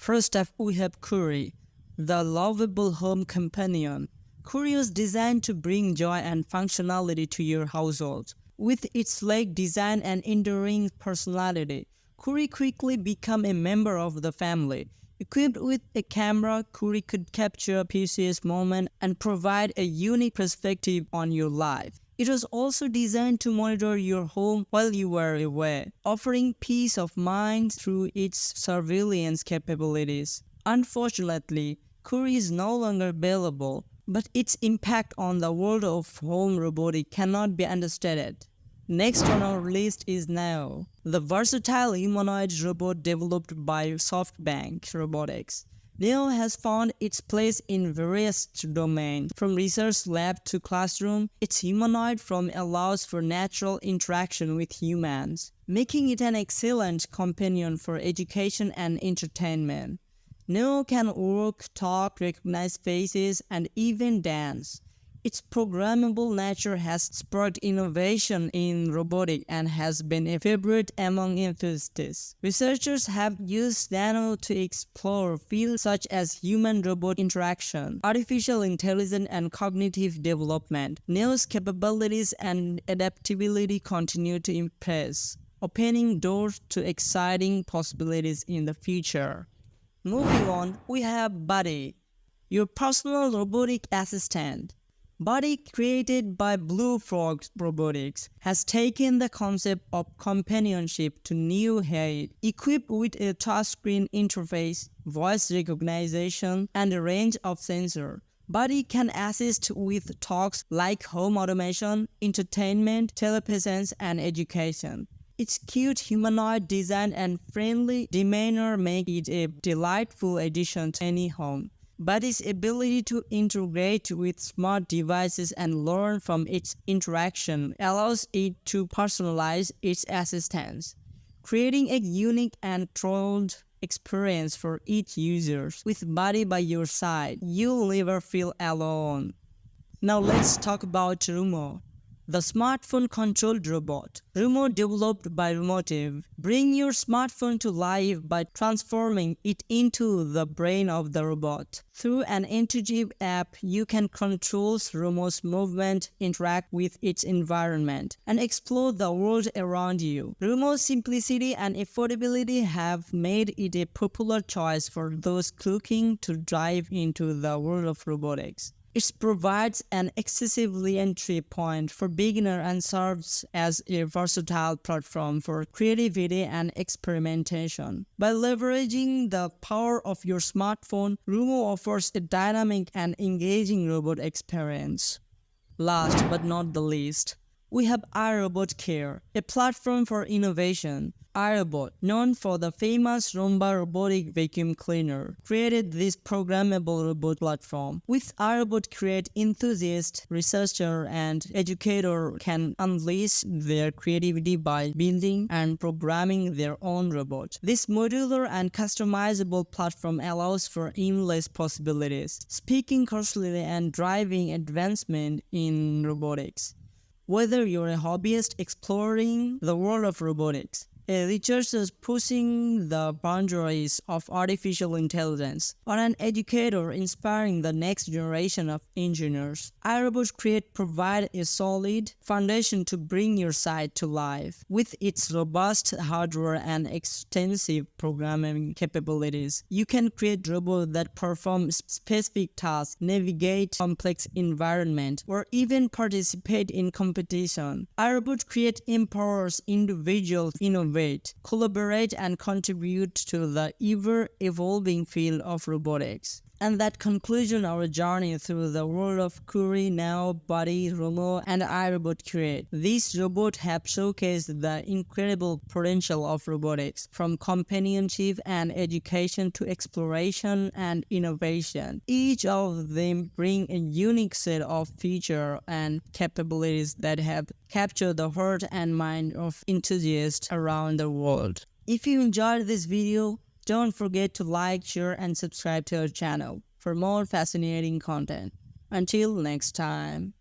First up, we have Kuri, the lovable home companion. Kuri is designed to bring joy and functionality to your household. With its sleek design and enduring personality, Kuri quickly became a member of the family. Equipped with a camera, Kuri could capture precious moments and provide a unique perspective on your life. It was also designed to monitor your home while you were away, offering peace of mind through its surveillance capabilities. Unfortunately, Kuri is no longer available, but its impact on the world of home robotics cannot be understated. Next on our list is Neo, the versatile humanoid robot developed by SoftBank Robotics. Neo has found its place in various domains, from research lab to classroom. Its humanoid form allows for natural interaction with humans, making it an excellent companion for education and entertainment. Neo can walk, talk, recognize faces, and even dance. Its programmable nature has sparked innovation in robotics and has been a favorite among enthusiasts. Researchers have used Nano to explore fields such as human-robot interaction, artificial intelligence, and cognitive development. Neo's capabilities and adaptability continue to impress, opening doors to exciting possibilities in the future. Moving on, we have Buddy, your personal robotic assistant. Buddy, created by Blue Frog Robotics, has taken the concept of companionship to new heights. Equipped with a touchscreen interface, voice recognition, and a range of sensors, Buddy can assist with tasks like home automation, entertainment, telepresence, and education. Its cute humanoid design and friendly demeanor make it a delightful addition to any home. Buddy's ability to integrate with smart devices and learn from its interaction allows it to personalize its assistance, creating a unique and tailored experience for each user. With Buddy by your side, you'll never feel alone. Now let's talk about Rumo, the smartphone-controlled robot. Rumo, developed by Robotive, bring your smartphone to life by transforming it into the brain of the robot. Through an intuitive app, you can control Rumo's movement, interact with its environment, and explore the world around you. Rumo's simplicity and affordability have made it a popular choice for those looking to dive into the world of robotics. It provides an accessible entry point for beginners and serves as a versatile platform for creativity and experimentation. By leveraging the power of your smartphone, Rumo offers a dynamic and engaging robot experience. Last but not the least, we have iRobot Care, a platform for innovation. iRobot, known for the famous Roomba robotic vacuum cleaner, created this programmable robot platform. With iRobot Create, enthusiasts, researchers, and educators can unleash their creativity by building and programming their own robot. This modular and customizable platform allows for endless possibilities, speaking cautiously and driving advancement in robotics. Whether you're a hobbyist exploring the world of robotics, a researcher pushing the boundaries of artificial intelligence, or an educator inspiring the next generation of engineers, iRobot Create provides a solid foundation to bring your site to life. With its robust hardware and extensive programming capabilities, you can create robots that perform specific tasks, navigate complex environments, or even participate in competition. iRobot Create empowers individuals to innovate, collaborate, and contribute to the ever-evolving field of robotics. And that concludes our journey through the world of Kuri, Now, Buddy, Romo, and iRobot Create. These robots have showcased the incredible potential of robotics, from companionship and education to exploration and innovation. Each of them bring a unique set of features and capabilities that have captured the heart and mind of enthusiasts around the world. If you enjoyed this video, don't forget to like, share, and subscribe to our channel for more fascinating content. Until next time.